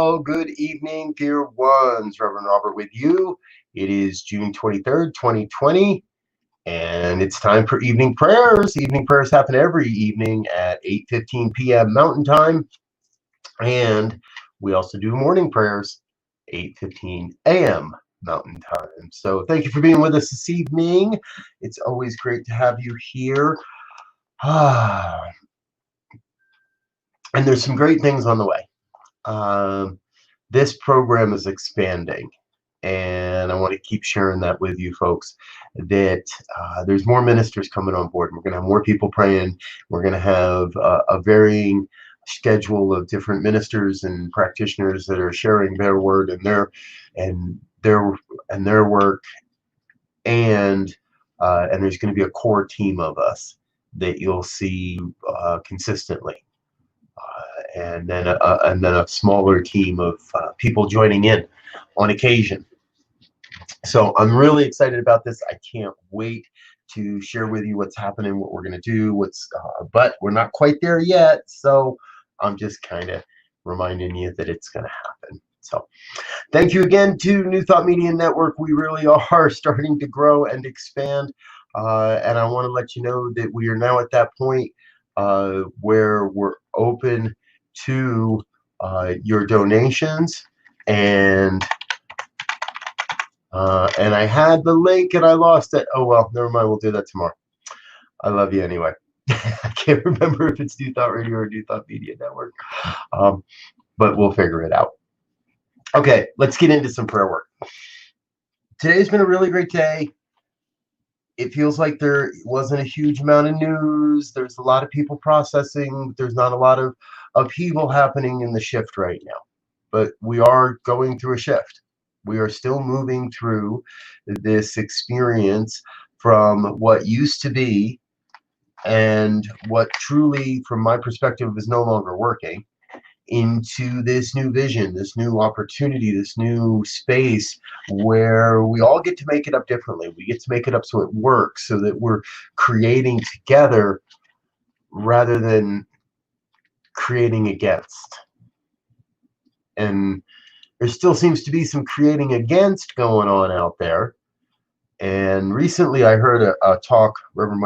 Well, good evening, dear ones. Reverend Robert with you. It is June 23rd, 2020, and it's time for evening prayers. Evening prayers happen every evening at 8:15 p.m. Mountain Time, and we also do morning prayers, 8:15 a.m. Mountain Time. So thank you for being with us this evening. It's always great to have you here. And there's some great things on the way. This program is expanding, and I want to keep sharing that with you folks, that there's more ministers coming on board. We're going to have more people praying. We're going to have a varying schedule of different ministers and practitioners that are sharing their word and their work, and there's going to be a core team of us that you'll see consistently. And then a smaller team of people joining in on occasion. So I'm really excited about this. I can't wait to share with you what's happening, what we're going to do, but we're not quite there yet. So I'm just kind of reminding you that it's going to happen. So thank you again to New Thought Media Network. We really are starting to grow and expand. And I want to let you know that we are now at that point where we're open to your donations, and I had the link and I lost it. Oh well, never mind. We'll do that tomorrow. I love you anyway. I can't remember if it's New Thought Radio or New Thought Media Network, but we'll figure it out. Okay, let's get into some prayer work. Today's been a really great day. It feels like there wasn't a huge amount of news. There's a lot of people processing. There's not a lot of upheaval happening in the shift right now. But we are going through a shift. We are still moving through this experience from what used to be and what truly, from my perspective, is no longer working, into this new vision, this new opportunity, this new space where we all get to make it up differently. We get to make it up so it works, so that we're creating together rather than creating against. And there still seems to be some creating against going on out there. And recently I heard a talk, Reverend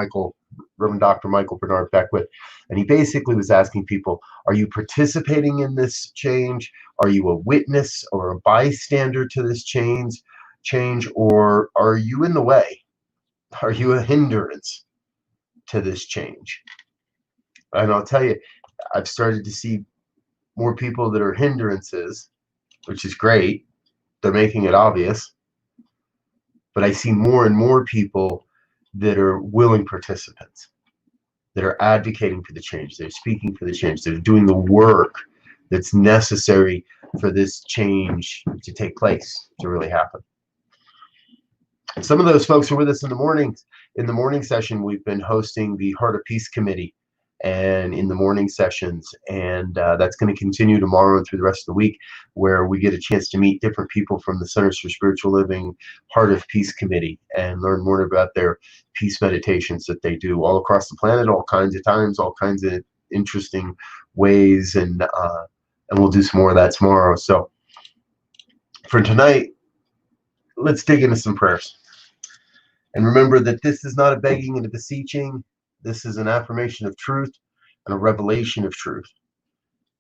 Dr. Michael Bernard Beckwith, and he basically was asking people, are you participating in this change? Are you a witness or a bystander to this change, or are you in the way? Are you a hindrance to this change? And I'll tell you, I've started to see more people that are hindrances, which is great. They're making it obvious. But I see more and more people that are willing participants, that are advocating for the change, they're speaking for the change, they're doing the work that's necessary for this change to take place, to really happen. And some of those folks are with us in the mornings. In the morning session, we've been hosting the Heart of Peace Committee, and in the morning sessions, and that's going to continue tomorrow and through the rest of the week, where we get a chance to meet different people from the Centers for Spiritual Living Heart of Peace Committee and learn more about their peace meditations that they do all across the planet, all kinds of times, all kinds of interesting ways, and we'll do some more of that tomorrow. So for tonight, let's dig into some prayers. And remember that this is not a begging and a beseeching. This is an affirmation of truth and a revelation of truth.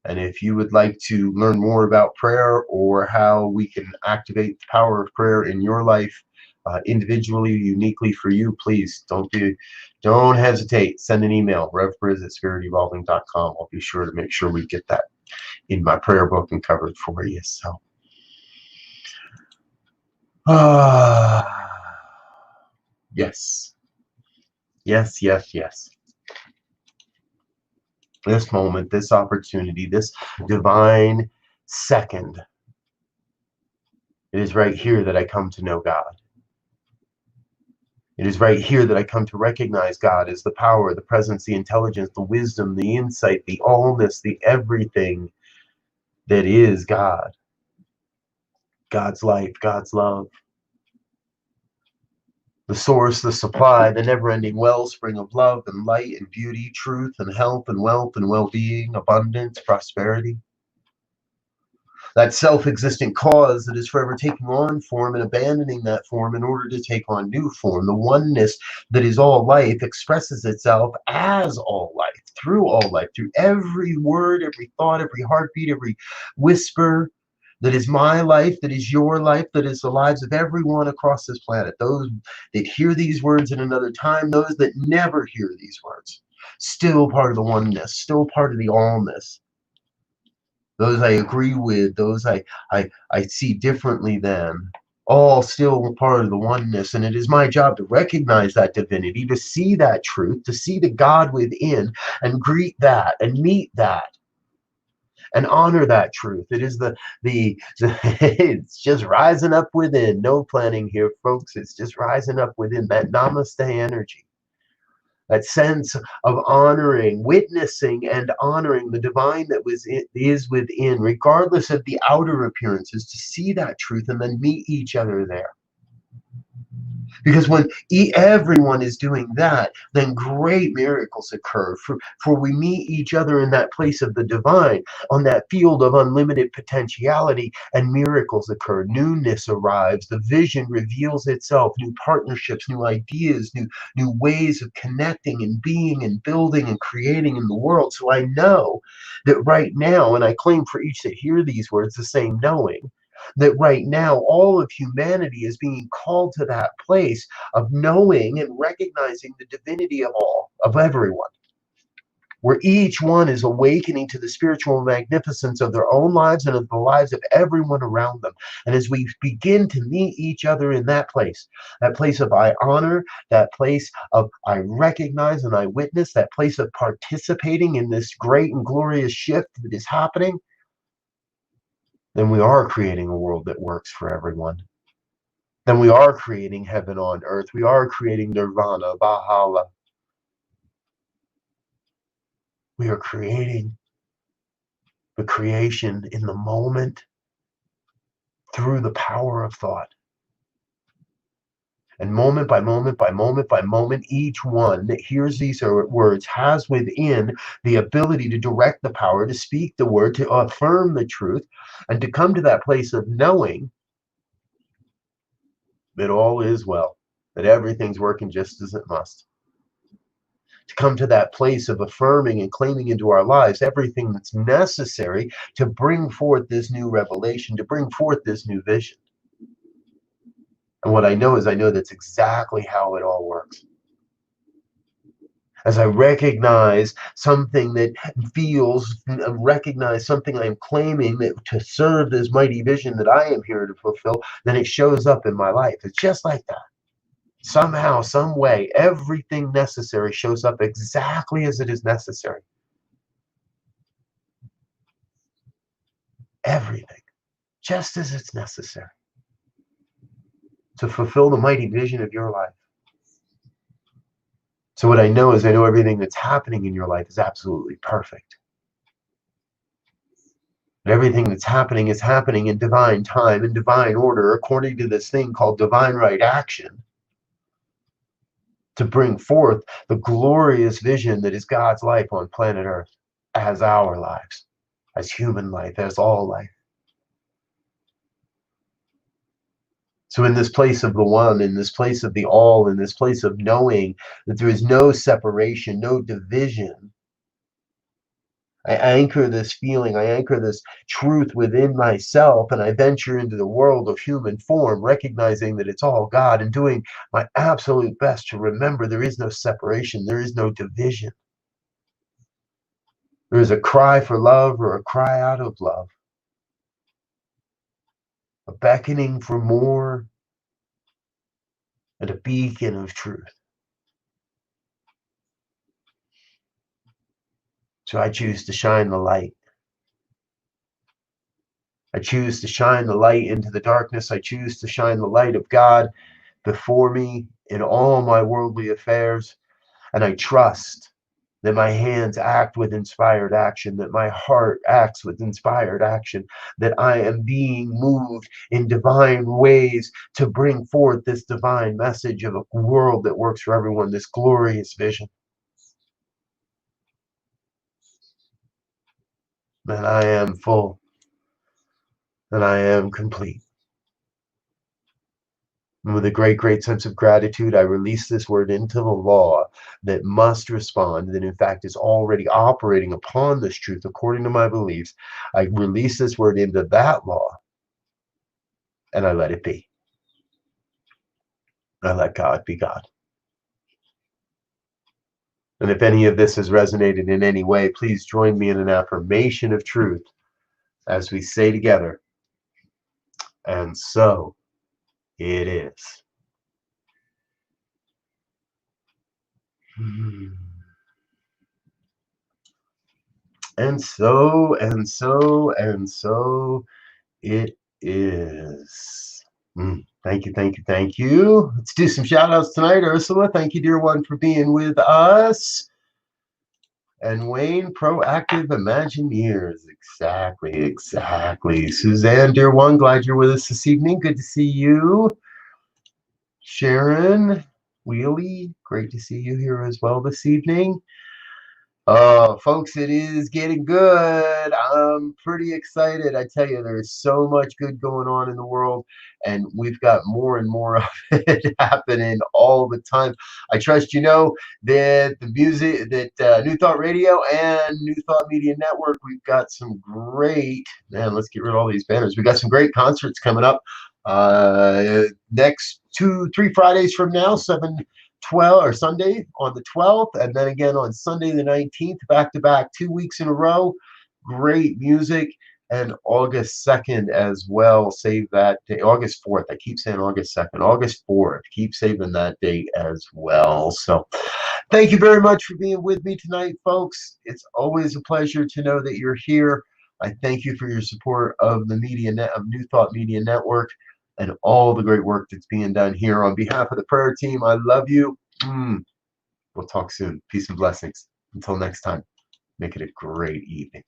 And if you would like to learn more about prayer or how we can activate the power of prayer in your life, individually, uniquely for you, please don't hesitate. Send an email, revbriz@spiritevolving.com. I'll be sure to make sure we get that in my prayer book and covered for you. So, yes. Yes, yes, yes. This moment, this opportunity, this divine second, it is right here that I come to know God. It is right here that I come to recognize God as the power, the presence, the intelligence, the wisdom, the insight, the allness, the everything that is God. God's life, God's love. The source, the supply, the never-ending wellspring of love and light and beauty, truth and health and wealth and well-being, abundance, prosperity. that self-existent cause that is forever taking on form and abandoning that form in order to take on new form. The oneness that is all life expresses itself as all life, through every word, every thought, every heartbeat, every whisper. That is my life, that is your life, that is the lives of everyone across this planet. Those that hear these words in another time, those that never hear these words. Still part of the oneness, still part of the allness. Those I agree with, those I see differently than, all still part of the oneness. And it is my job to recognize that divinity, to see that truth, to see the God within, and greet that and meet that and honor that truth. It is the it's just rising up within. No planning here, folks. It's just rising up within, that namaste energy, that sense of honoring, witnessing and honoring the divine that is within, regardless of the outer appearances, to see that truth and then meet each other there. Because when everyone is doing that, then great miracles occur. For we meet each other in that place of the divine, on that field of unlimited potentiality, and miracles occur. Newness arrives. The vision reveals itself. New partnerships, new ideas, new ways of connecting and being and building and creating in the world. So I know that right now, and I claim for each that hear these words the same knowing, that right now all of humanity is being called to that place of knowing and recognizing the divinity of all, of everyone, where each one is awakening to the spiritual magnificence of their own lives and of the lives of everyone around them. And as we begin to meet each other in that place of I honor, that place of I recognize and I witness, that place of participating in this great and glorious shift that is happening, then we are creating a world that works for everyone. Then we are creating heaven on earth. We are creating nirvana, Valhalla. We are creating the creation in the moment through the power of thought. And moment by moment by moment by moment, each one that hears these words has within the ability to direct the power, to speak the word, to affirm the truth, and to come to that place of knowing that all is well, that everything's working just as it must. To come to that place of affirming and claiming into our lives everything that's necessary to bring forth this new revelation, to bring forth this new vision. And what I know is I know that's exactly how it all works. As I recognize something that feels, recognize something I'm claiming that to serve this mighty vision that I am here to fulfill, then it shows up in my life. It's just like that. Somehow, some way, everything necessary shows up exactly as it is necessary. Everything, just as it's necessary to fulfill the mighty vision of your life. So what I know is I know everything that's happening in your life is absolutely perfect. And everything that's happening is happening in divine time, in divine order, according to this thing called divine right action, to bring forth the glorious vision that is God's life on planet Earth, as our lives, as human life, as all life. So in this place of the one, in this place of the all, in this place of knowing that there is no separation, no division, I anchor this feeling, I anchor this truth within myself, and I venture into the world of human form, recognizing that it's all God and doing my absolute best to remember there is no separation, there is no division. There is a cry for love or a cry out of love, a beckoning for more, and a beacon of truth. So I choose to shine the light. I choose to shine the light into the darkness. I choose to shine the light of God before me in all my worldly affairs. And I trust that my hands act with inspired action, that my heart acts with inspired action, that I am being moved in divine ways to bring forth this divine message of a world that works for everyone, this glorious vision. And I am full and I am complete. And with a great, great sense of gratitude, I release this word into the law that must respond, that in fact is already operating upon this truth according to my beliefs. I release this word into that law and I let it be. I let God be God. And if any of this has resonated in any way, please join me in an affirmation of truth as we say together, and so it is. And so, and so, and so it is. Thank you, thank you, thank you. Let's do some shout outs tonight. Ursula, thank you, dear one, for being with us. And Wayne, proactive Imagineers. Exactly, exactly. Suzanne, dear one, glad you're with us this evening. Good to see you. Sharon, Wheelie, great to see you here as well this evening. Oh, folks, it is getting good. I'm pretty excited. I tell you, there's so much good going on in the world, and we've got more and more of it happening all the time. I trust you know that the music, that New Thought Radio and New Thought Media Network, we've got some great, man, let's get rid of all these banners. We've got some great concerts coming up next 2-3 Fridays from now, 7/12 or Sunday on the 12th, and then again on Sunday the 19th, back to back, 2 weeks in a row. Great music. And August 2nd as well. Save that day. August 4th. I keep saying August 2nd. August 4th. Keep saving that date as well. So thank you very much for being with me tonight, folks. It's always a pleasure to know that you're here. I thank you for your support of the of New Thought Media Network and all the great work that's being done here. On behalf of the prayer team, I love you. We'll talk soon. Peace and blessings. Until next time, make it a great evening.